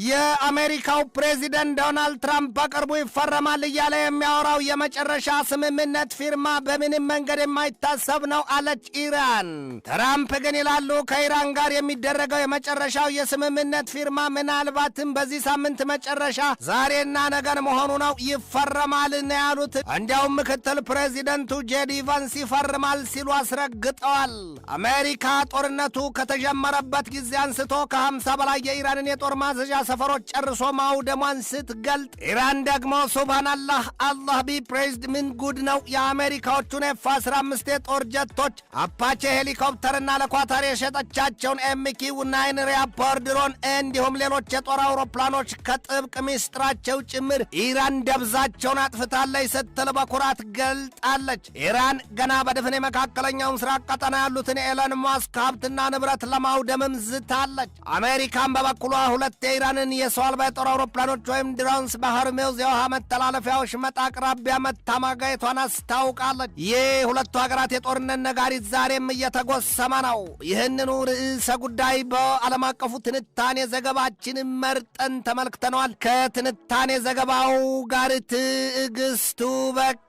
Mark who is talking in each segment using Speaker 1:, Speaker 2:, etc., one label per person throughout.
Speaker 1: የአሜሪካው ፕሬዚደንት ዶናልድ ትራምፕ በቅርቡ ይፈረማል እያለ የሚያወራው የመጨረሻ ስምምነት ፊርማ በምንም መንገድ የማይታሰብ ነው አለች ኢራን። ትራምፕ ግን ይላሉ ከኢራን ጋር የሚደረገው የመጨረሻው የስምምነት ፊርማ ምናልባትም በዚህ ሳምንት መጨረሻ ዛሬና ነገን መሆኑ ነው፣ ይፈረማል ነው ያሉት። እንዲያውም ምክትል ፕሬዚደንቱ ጄዲ ቫንስ ይፈርማል ሲሉ አስረግጠዋል። አሜሪካ ጦርነቱ ከተጀመረበት ጊዜ አንስቶ ከ50 በላይ የኢራንን የጦር ማዘዣ ሰፈሮች ጨርሶ ማውደሟን ስትገልጥ፣ ኢራን ደግሞ ሱብሃንአላህ አላህ ቢ ፕሬዝድ ምን ጉድ ነው የአሜሪካዎቹን ኤፍ-15 የጦር ጀቶች፣ አፓቼ ሄሊኮፕተርና ለኳታር የሸጠቻቸውን ኤምኪው-9 ሪያፐር ድሮን እንዲሁም ሌሎች የጦር አውሮፕላኖች ከጥብቅ ሚስጥራቸው ጭምር ኢራን ደብዛቸውን አጥፍታለች ስትል በኩራት ገልጣለች። ኢራን ገና በድፍን የመካከለኛው ምስራቅ ቀጠና ያሉትን ኤለን ማስክ ሀብትና ንብረት ለማውደምም ዝታለች። አሜሪካን በበኩሏ ሁለት የኢራንን የሰው አልባ የጦር አውሮፕላኖች ወይም ድሮንስ በሆርሙዝ የውሃ መተላለፊያዎች መጣ አቅራቢያ መታማጋየቷን አስታውቃለች። ይህ ሁለቱ ሀገራት የጦርነት ነጋሪት ዛሬም እየተጎሰመ ነው። ይህንኑ ርዕሰ ጉዳይ በዓለም አቀፉ ትንታኔ ዘገባችን መርጠን ተመልክተነዋል። ከትንታኔ ዘገባው ጋር ትዕግስቱ በቀለ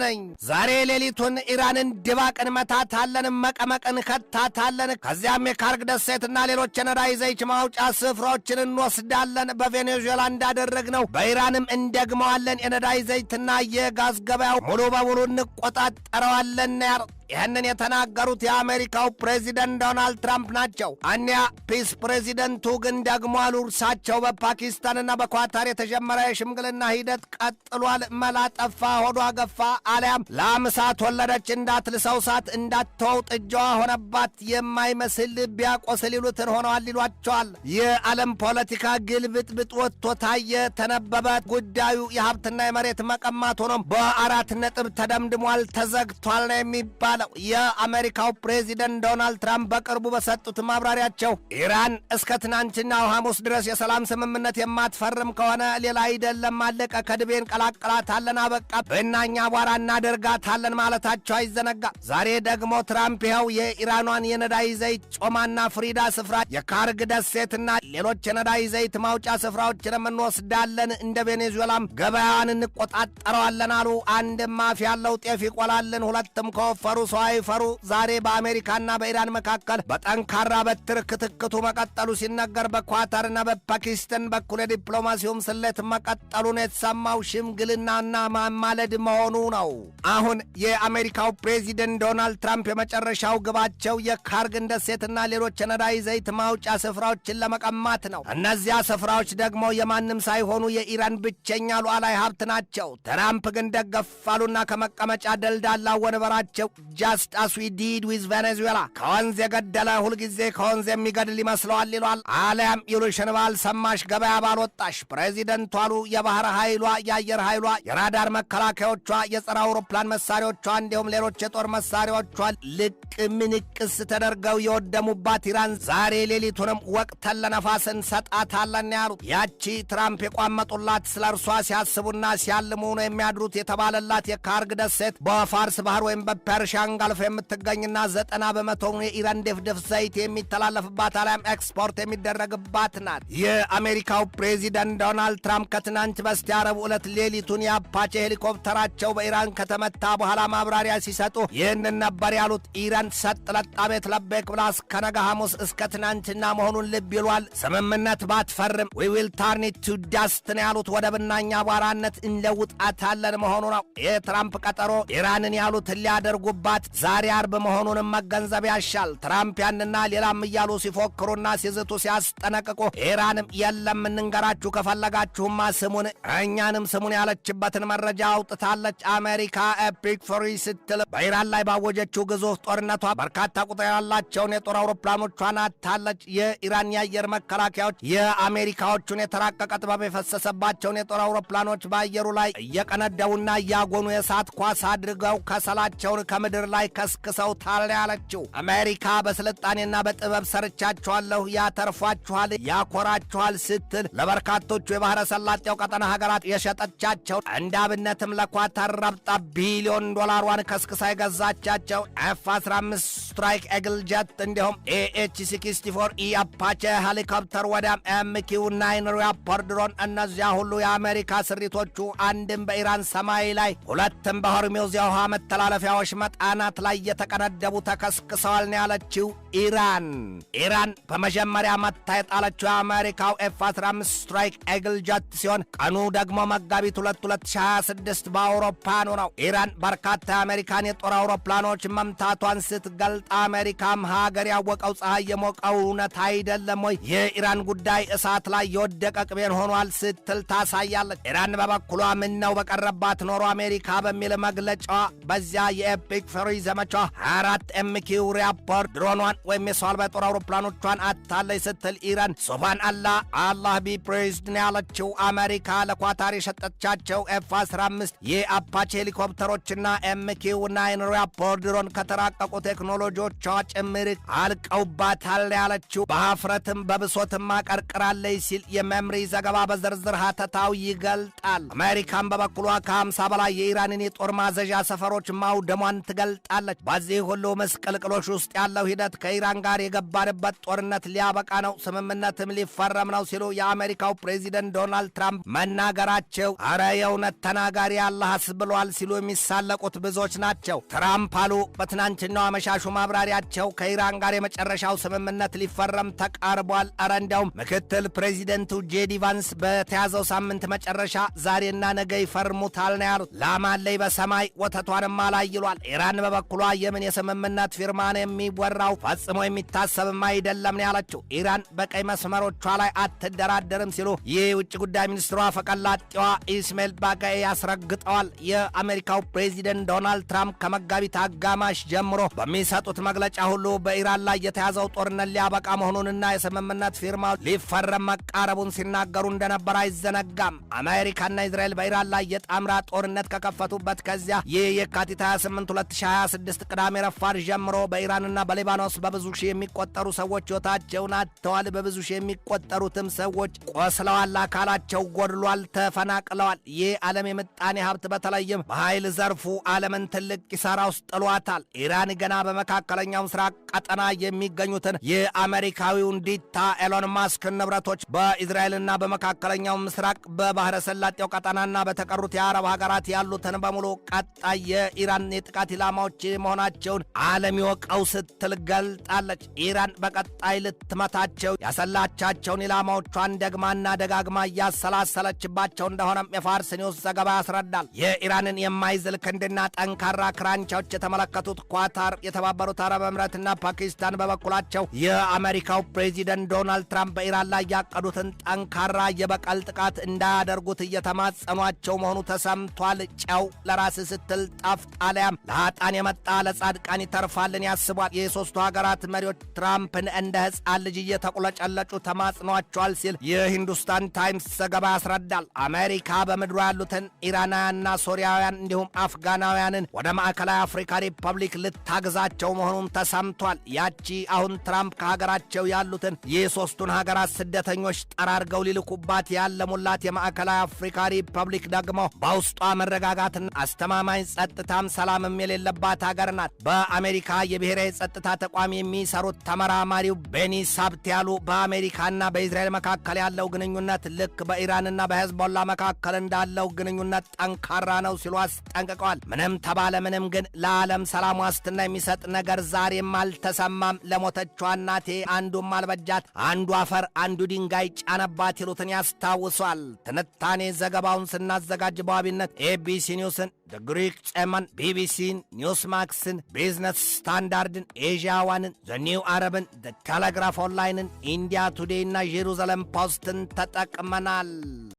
Speaker 1: ነኝ። ዛሬ ሌሊቱን ኢራንን ድባቅን መታታለን፣ መቀመቅን ከታታለን። ከዚያም የካርግ ደሴትና ሌሎች የነዳጅ ዘይት ማውጫ ስፍራዎችን እንወስዳለን። በቬኔዙዌላ እንዳደረግነው በኢራንም እንደግመዋለን። የነዳጅ ዘይትና የጋዝ ገበያው ሙሉ በሙሉ እንቆጣጠረዋለን ያሉት ይህንን የተናገሩት የአሜሪካው ፕሬዚደንት ዶናልድ ትራምፕ ናቸው። አኒያ ፒስ ፕሬዚደንቱ ግን ደግሞ አሉ እርሳቸው በፓኪስታንና በኳታር የተጀመረ የሽምግልና ሂደት ቀጥሏል። መላ ጠፋ ሆዷ ገፋ አሊያም ለአምሳት ወለደች እንዳትልሰው ሳት እንዳትተወው ጥጃዋ ሆነባት የማይመስል ቢያቆስል ይሉትን ሆነዋል ይሏቸዋል። የዓለም ፖለቲካ ግልብጥብጥ ወጥቶ ታየ ተነበበ። ጉዳዩ የሀብትና የመሬት መቀማት ሆኖም በ4 ነጥብ ተደምድሟል፣ ተዘግቷል ነው የሚባል። የአሜሪካው ፕሬዚደንት ዶናልድ ትራምፕ በቅርቡ በሰጡት ማብራሪያቸው ኢራን እስከ ትናንትናው ሐሙስ ድረስ የሰላም ስምምነት የማትፈርም ከሆነ ሌላ አይደለም አለቀ፣ ከድቤን ቀላቀላታለን፣ አበቃ፣ በእናኛ አቧራ እናደርጋታለን ማለታቸው አይዘነጋ። ዛሬ ደግሞ ትራምፕ ይኸው የኢራኗን የነዳጅ ዘይት ጮማና ፍሪዳ ስፍራ፣ የካርግ ደሴትና ሌሎች የነዳጅ ዘይት ማውጫ ስፍራዎችንም እንወስዳለን፣ እንደ ቬኔዙዌላም ገበያዋን እንቆጣጠረዋለን አሉ። አንድም አፍ ያለው ጤፍ ይቆላልን፣ ሁለትም ከወፈሩ ሰው አይፈሩ። ዛሬ በአሜሪካና በኢራን መካከል በጠንካራ በትር ክትክቱ መቀጠሉ ሲነገር፣ በኳታርና በፓኪስታን በኩል የዲፕሎማሲውም ስሌት መቀጠሉን የተሰማው ሽምግልናና ማማለድ መሆኑ ነው። አሁን የአሜሪካው ፕሬዚደንት ዶናልድ ትራምፕ የመጨረሻው ግባቸው የካርግን ደሴትና ሌሎች የነዳጅ ዘይት ማውጫ ስፍራዎችን ለመቀማት ነው። እነዚያ ስፍራዎች ደግሞ የማንም ሳይሆኑ የኢራን ብቸኛ ሉዓላዊ ሀብት ናቸው። ትራምፕ ግን ደገፋሉና ከመቀመጫ ደልዳላ ወንበራቸው ጃስት አስ ዊ ዲድ ዊዝ ቬኔዙዌላ ከወንዝ የገደለ ሁልጊዜ ከወንዝ የሚገድል ይመስለዋል ይሏል። አሊያም ይሉሽን ባልሰማሽ ገበያ ባልወጣሽ። ፕሬዚደንቱ አሉ የባህር ኃይሏ፣ የአየር ኃይሏ፣ የራዳር መከላከያዎቿ፣ የጸረ አውሮፕላን መሳሪያዎቿ እንዲሁም ሌሎች የጦር መሳሪያዎቿ ልቅምንቅስ ተደርገው የወደሙባት ኢራን ዛሬ ሌሊቱንም ወቅተን ለነፋስ እንሰጣታለን ያሉት። ያቺ ትራምፕ የቋመጡላት ስለ እርሷ ሲያስቡና ሲያልሙ ነው የሚያድሩት የተባለላት የካርግ ደሴት በፋርስ ባህር ወይም በፐርሺያን ጋልፍ የምትገኝና 90 በመቶ የኢራን ድፍድፍ ዘይት የሚተላለፍባት አሊያም ኤክስፖርት የሚደረግባት ናት። የአሜሪካው ፕሬዚደንት ዶናልድ ትራምፕ ከትናንት በስቲያ ረቡዕ ዕለት ሌሊቱን የአፓቼ ሄሊኮፕተራቸው በኢራን ከተመታ በኋላ ማብራሪያ ሲሰጡ ይህንን ነበር ያሉት። ኢራን ሰጥ ለጣ ቤት ለቤክ ብላ እስከ ነገ ሐሙስ እስከ ትናንትና መሆኑን ልብ ይሏል። ስምምነት ባትፈርም ዊ ዊል ተርን ኢት ቱ ዳስት ነው ያሉት። ወደብናኛ አቧራነት እንለውጣታለን መሆኑ ነው። የትራምፕ ቀጠሮ ኢራንን ያሉት ሊያደርጉባት ዛሬ አርብ መሆኑንም መገንዘብ ያሻል። ትራምፕ ያንና ሌላም እያሉ ሲፎክሩና ሲዝቱ ሲያስጠነቅቁ ኢራንም የለም እንንገራችሁ ከፈለጋችሁማ ስሙን እኛንም ስሙን ያለችበትን መረጃ አውጥታለች። አሜሪካ ኤፒክ ፍሪ ስትል በኢራን ላይ ባወጀችው ግዙፍ ጦርነቷ በርካታ ቁጥር ያላቸውን የጦር አውሮፕላኖቿን አታለች። የኢራን የአየር መከላከያዎች የአሜሪካዎቹን የተራቀቀ ጥበብ የፈሰሰባቸውን የጦር አውሮፕላኖች በአየሩ ላይ እየቀነደውና እያጎኑ የሳት ኳስ አድርገው ከሰላቸውን ከምድር ላይ ከስክሰውታል ያለችው አሜሪካ በስልጣኔና በጥበብ ሰርቻችኋለሁ፣ ያተርፏችኋል፣ ያኮራችኋል ስትል ለበርካቶቹ የባህረ ሰላጤው ቀጠና ሀገራት የሸጠቻቸው እንደ አብነትም ለኳታር ረብጣ ቢሊዮን ዶላሯን ከስክሳ የገዛቻቸው F-15 ስትራይክ ኤግል ጀት እንዲሁም AH-64E አፓቼ ሄሊኮፕተር ወዲያም MQ-9 ሪያፐር ድሮን እነዚያ ሁሉ የአሜሪካ ስሪቶቹ አንድም በኢራን ሰማይ ላይ ሁለትም በሆርሙዝ የውሃ መተላለፊያዎች መጣናት ላይ የተቀነደቡ ተከስክሰዋል ነው ያለችው ኢራን በመጀመሪያ መታ የጣለችው የአሜሪካው F-15 ስትራይክ ኤግል ጀት ሲሆን ቀኑ ደግሞ መጋቢት 2 2026 በአውሮፓኑ ነው። ኢራን በርካታ የአሜሪካን የጦር አውሮፕላኖች መምታቷን ስትገልጥ አሜሪካም ሀገር ያወቀው ፀሐይ የሞቀው እውነት አይደለም ወይ? የኢራን ጉዳይ እሳት ላይ የወደቀ ቅቤን ሆኗል ስትል ታሳያለች። ኢራን በበኩሏ ምን ነው በቀረባት ኖሮ አሜሪካ በሚል መግለጫዋ በዚያ የኤፒክ ፍሪ ዘመቻ 24 MQ ሪያፐር ድሮኗን ወይም የሰው አልባ የጦር አውሮፕላኖቿን አታለች ስትል ኢራን ሱብሃን አላህ ቢ ፕሬዝድ ነው ያለችው አሜሪካ ለኳታር የሸጠቻቸው F-15 የአፓቼ ሄሊኮፕተሮችና MQ-9 ሪያፐር ድሮን ከተራቀቁ ቴክኖሎጂዎቿ ጭምር አልቀውባታል ያለችው በሀፍረትም በብሶትም አቀርቅራለች ሲል የመምሪ ዘገባ በዝርዝር ሀተታው ይገልጣል። አሜሪካን በበኩሏ ከ50 በላይ የኢራንን የጦር ማዘዣ ሰፈሮች ማውደሟን ትገልጣለች። በዚህ ሁሉ ምስቅልቅሎች ውስጥ ያለው ሂደት ከኢራን ጋር የገባንበት ጦርነት ሊያበቃ ነው፣ ስምምነትም ሊፈረም ነው ሲሉ የአሜሪካው ፕሬዚደንት ዶናልድ ትራምፕ መናገራቸው አረ የእውነት ተናጋሪ አላህስ ብሏል ሲሉ የሚሳለቁት ብዙዎች ናቸው። ትራምፕ አሉ በትናንትናው አመሻሹ ማብራሪያቸው ከኢራን ጋር የመጨረሻው ስምምነት ሊፈረም ተቃርቧል። አረ እንዲያውም ምክትል ፕሬዚደንቱ ጄዲ ቫንስ በተያዘው ሳምንት መጨረሻ ዛሬና ነገ ይፈርሙታል ነው ያሉት። ላማለይ በሰማይ ወተቷንም አላይ ይሏል። ኢራን በበኩሏ የምን የስምምነት ፊርማ ነው የሚወራው? ፈጽሞ የሚታሰብም አይደለም ነው ያለችው። ኢራን በቀይ መስመሮቿ ላይ አትደራደርም ሲሉ የውጭ ጉዳይ ሚኒስትሯ ፈቀላጤዋ ኢስማኤል ባጋኤ ያስረግጠዋል። የአሜሪካው ፕሬዚደንት ዶናልድ ትራምፕ ከመጋቢት አጋማሽ ጀምሮ በሚሰጡት መግለጫ ሁሉ በኢራን ላይ የተያዘው ጦርነት ሊያበቃ መሆኑንና የስምምነት ፊርማው ሊፈረም መቃረቡን ሲናገሩ እንደነበር አይዘነጋም። አሜሪካና እስራኤል በኢራን ላይ የጣምራ ጦርነት ከከፈቱበት ከዚያ የካቲት 28 2026 ቅዳሜ ረፋድ ጀምሮ በኢራንና በሊባኖስ በብዙ ሺህ የሚቆጠሩ ሰዎች ሕይወታቸውን አጥተዋል። በብዙ ሺህ የሚቆጠሩትም ሰዎች ቆስለዋል፣ አካላቸው ጎድሏል፣ ተፈናቅለዋል። ይህ ዓለም የምጣኔ ሀብት በተለይም በኃይል ዘርፉ ዓለምን ትልቅ ኪሳራ ውስጥ ጥሏታል። ኢራን ገና በመካከለኛው ምስራቅ ቀጠና የሚገኙትን የአሜሪካዊውን ዲታ ኤሎን ማስክ ንብረቶች በእስራኤልና በመካከለኛው ምስራቅ በባህረ ሰላጤው ቀጠናና በተቀሩት የአረብ ሀገራት ያሉትን በሙሉ ቀጣይ የኢራን የጥቃት ኢላማዎች መሆናቸውን ዓለም ይወቀው ስትል ገልጣለች። ኢራን በቀጣይ ልትመታቸው ያሰላቻቸውን ኢላማዎቿን ደግማና ደጋግማ እያሰላሰለችባቸው እንደሆነም የፋርስ ኒውስ ዘገባ ያስረዳል። የኢራንን የማይዝል ክንድና ጠንካራ ክራንቻዎች የተመለከቱት ኳታር፣ የተባበሩት አረብ ኤምሬትና ፓኪስታን በበኩላቸው የአሜሪካው ፕሬዚደንት ዶናልድ ትራምፕ በኢራን ላይ ያቀዱትን ጠንካራ የበቀል ጥቃት እንዳያደርጉት እየተማጸኗቸው መሆኑ ተሰምቷል። ጨው ለራስ ስትል ጣፍጣሊያም ለኃጣን የመጣ ለጻድቃን ይተርፋልን ያስቧል። የሶስቱ ሀገራት መሪዎች ትራምፕን እንደ ሕፃን ልጅ እየተቁለጨለጩ ተማጽኗቸዋል ሲል የሂንዱስታን ታይምስ ዘገባ ያስረዳል። አሜሪካ በምድሯ ያሉትን ኢራናውያንና ሶሪያውያን እንዲሁም አፍጋናውያንን ወደ ማዕከላዊ አፍሪካ ሪፐብሊክ ልታግዛቸው መሆኑን ተሰምቷል። ያቺ አሁን ትራምፕ ከሀገራቸው ያሉትን የሶስቱን ሀገራት ስደተኞች ጠራርገው ሊልኩባት ያለሙላት የማዕከላዊ አፍሪካ ሪፐብሊክ ደግሞ በውስጧ መረጋጋትና አስተማማኝ ጸጥታም ሰላምም የሌለባት ሀገር ናት። በአሜሪካ የብሔራዊ ጸጥታ ተቋም የሚሰሩት ተመራማሪው ቤኒ ሳብቲያሉ በአሜሪካና በእስራኤል መካከል ያለው ግንኙነት ልክ በኢራንና በሄዝቦላ መካከል እንዳለው ግንኙነት ጠንካራ ነው ሲሉ አስጠንቅቀዋል። ምንም ተባለ ምንም ግን ለዓለም ሰላም ዋስትና የሚሰጥ ነገር ዛሬም አልተሰማም። ለሞተቿ እናቴ አንዱም አልበጃት፣ አንዱ አፈር አንዱ ድንጋይ ጫነባት ይሉትን ያስታውሷል። ትንታኔ ዘገባውን ስናዘጋጅ በዋቢነት ኤቢሲ ኒውስን፣ ግሪክ ጨመን፣ ቢቢሲን፣ ኒውስ ማክስን፣ ቢዝነስ ስታንዳርድን፣ ኤዥያ ዋንን፣ ዘኒው አረብን፣ ቴሌግራፍ ኦንላይንን፣ ኢንዲያ ቱዴይና ጄሩዛሌም ፖስትን ተጠቅመናል።